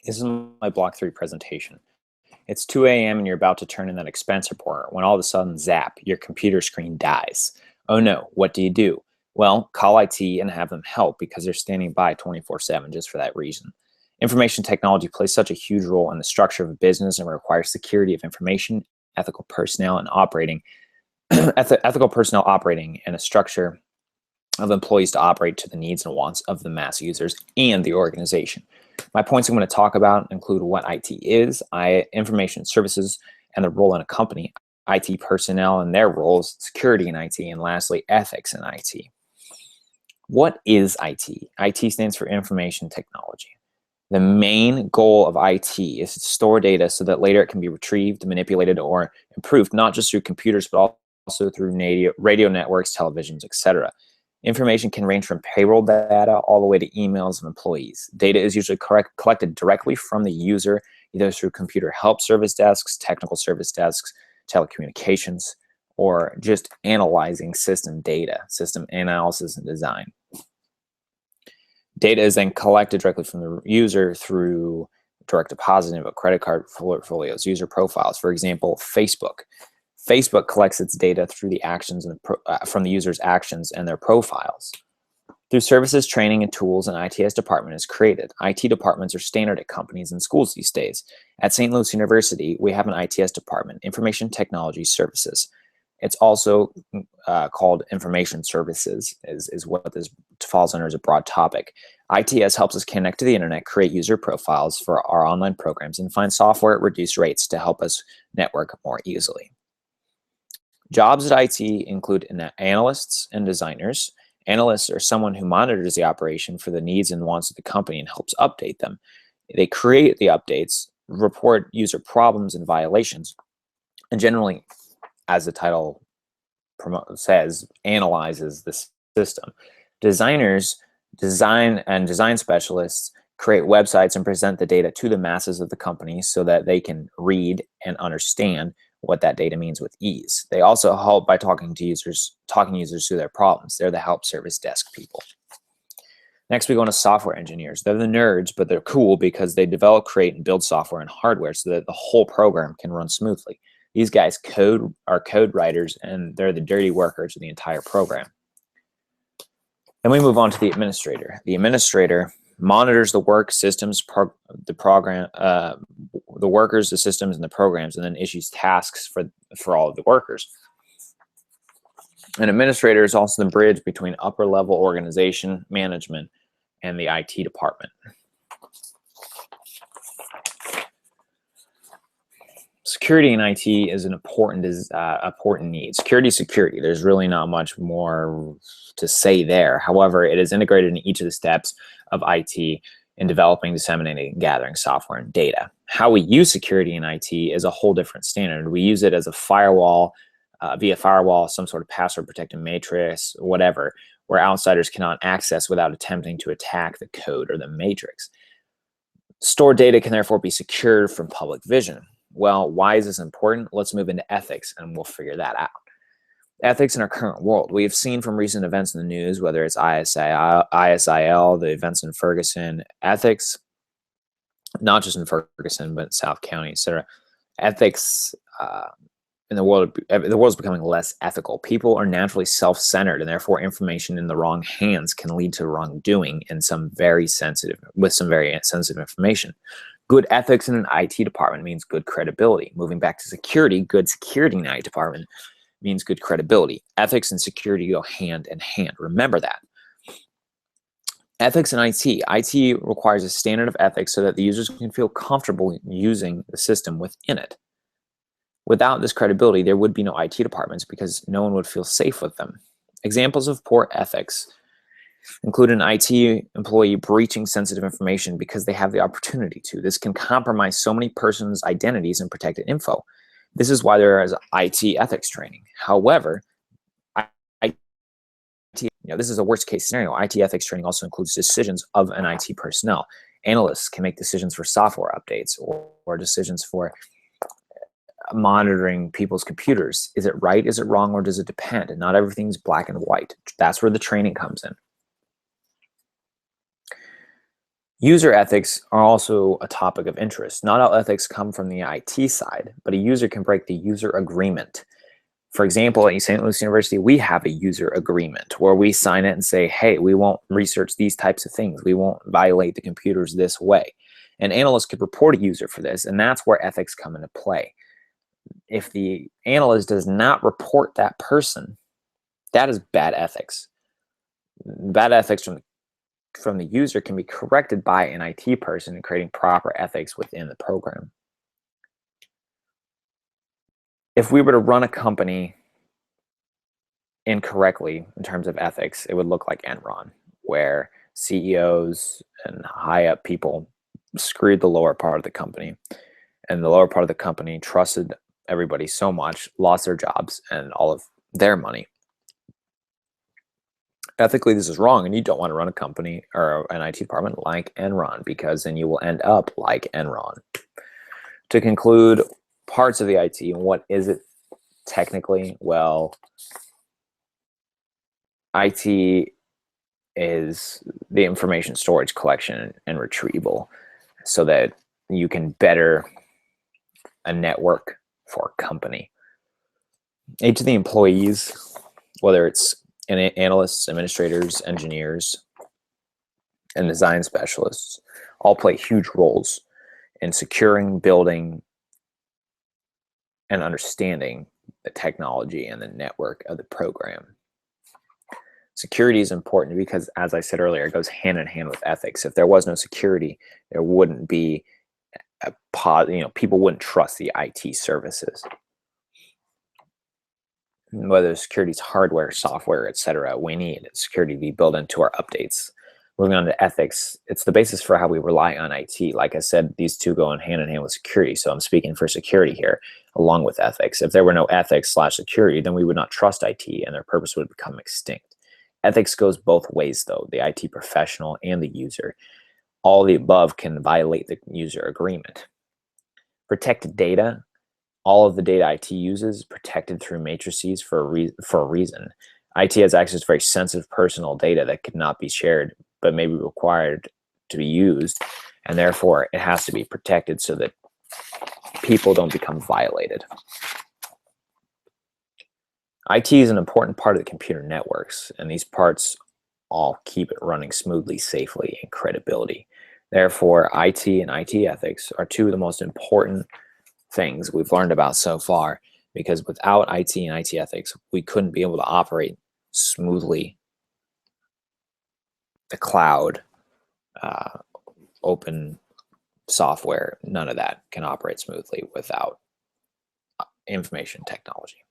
This is my Block 3 presentation. It's 2 a.m. and you're about to turn in that expense report when all of a sudden, zap, your computer screen dies. Oh no, what do you do? Well, call IT and have them help because they're standing by 24/7 just for that reason. Information technology plays such a huge role in the structure of a business and requires security of information, ethical personnel, and operating ethical personnel operating in a structure of employees to operate to the needs and wants of the mass users and the organization. My points I'm going to talk about include what IT is, information services, and the role in a company, IT personnel and their roles, security in IT, and lastly, ethics in IT. What is IT? IT stands for information technology. The main goal of IT is to store data so that later it can be retrieved, manipulated, or improved, not just through computers, but also through radio networks, televisions, etc. Information can range from payroll data all the way to emails of employees. Data is usually collected directly from the user, either through computer help service desks, technical service desks, telecommunications, or just analyzing system data, system analysis and design. Data is then collected directly from the user through direct deposit info, credit card portfolios, user profiles. For example, Facebook. Facebook collects its data through the actions and from the user's actions and their profiles. Through services, training, and tools, an ITS department is created. IT departments are standard at companies and schools these days. At St. Louis University, we have an ITS department, Information Technology Services. It's also called Information Services, is what this falls under as a broad topic. ITS helps us connect to the internet, create user profiles for our online programs, and find software at reduced rates to help us network more easily. Jobs at IT include analysts and designers. Analysts are someone who monitors the operation for the needs and wants of the company and helps update them. They create the updates, report user problems and violations, and generally, as the title says, analyzes the system. Designers, design specialists create websites and present the data to the masses of the company so that they can read and understand what that data means with ease. They also help by talking users through their problems. They're the help service desk people. Next, we go into software engineers. They're the nerds, but they're cool because they develop, create, and build software and hardware so that the whole program can run smoothly. These guys are code writers, and they're the dirty workers of the entire program. Then we move on to the administrator. The administrator monitors the work, systems, the workers, the systems, and the programs, and then issues tasks for all of the workers. An administrator is also the bridge between upper-level organization, management, and the IT department. Security in IT is an important need. Security. There's really not much more to say there. However, it is integrated in each of the steps of IT in developing, disseminating, and gathering software and data. How we use security in IT is a whole different standard. We use it as a firewall, via firewall, some sort of password protected matrix, whatever, where outsiders cannot access without attempting to attack the code or the matrix. Stored data can therefore be secured from public vision. Well, why is this important? Let's move into ethics and we'll figure that out. Ethics in our current world. We have seen from recent events in the news, whether it's ISIL, the events in Ferguson, ethics, not just in Ferguson, but in South County, etc. Ethics in the world is becoming less ethical. People are naturally self-centered, and therefore information in the wrong hands can lead to wrongdoing with some very sensitive information. Good ethics in an IT department means good credibility. Moving back to security, good security in an IT department means good credibility. Ethics and security go hand in hand. Remember that. Ethics in IT. IT requires a standard of ethics so that the users can feel comfortable using the system within it. Without this credibility, there would be no IT departments because no one would feel safe with them. Examples of poor ethics include an IT employee breaching sensitive information because they have the opportunity to. This can compromise so many persons' identities and protected info. This is why there is IT ethics training. However, this is a worst case scenario. IT ethics training also includes decisions of an IT personnel. Analysts can make decisions for software updates or decisions for monitoring people's computers. Is it right? Is it wrong? Or does it depend? And not everything's black and white. That's where the training comes in. User ethics are also a topic of interest. Not all ethics come from the IT side, but a user can break the user agreement. For example, at St. Louis University, we have a user agreement where we sign it and say, hey, we won't research these types of things. We won't violate the computers this way. An analyst could report a user for this, and that's where ethics come into play. If the analyst does not report that person, that is bad ethics. Bad ethics from the user can be corrected by an IT person in creating proper ethics within the program. If we were to run a company incorrectly in terms of ethics, it would look like Enron, where CEOs and high up people screwed the lower part of the company. And the lower part of the company trusted everybody so much, lost their jobs and all of their money. Ethically, this is wrong, and you don't want to run a company or an IT department like Enron, because then you will end up like Enron. To conclude, parts of the IT, and what is it technically? Well, IT is the information storage, collection, and retrieval so that you can better a network for a company. Each of the employees, whether it's analysts, administrators, engineers, and design specialists, all play huge roles in securing, building, and understanding the technology and the network of the program. Security is important because, as I said earlier, it goes hand in hand with ethics. If there was no security, there wouldn't be people wouldn't trust the IT services. Whether security is hardware, software, etc., we need security to be built into our updates. Moving on to ethics, it's the basis for how we rely on IT. Like I said, these two go hand in hand with security. So I'm speaking for security here, along with ethics. If there were no ethics/security, then we would not trust IT and their purpose would become extinct. Ethics goes both ways, though, the IT professional and the user. All the above can violate the user agreement. Protected data. All of the data IT uses is protected through matrices for a reason. IT has access to very sensitive personal data that could not be shared, but may be required to be used, and therefore it has to be protected so that people don't become violated. IT is an important part of the computer networks, and these parts all keep it running smoothly, safely, and credibility. Therefore, IT and IT ethics are two of the most important things we've learned about so far, because without IT and IT ethics, we couldn't be able to operate smoothly. The cloud, open software, none of that can operate smoothly without information technology.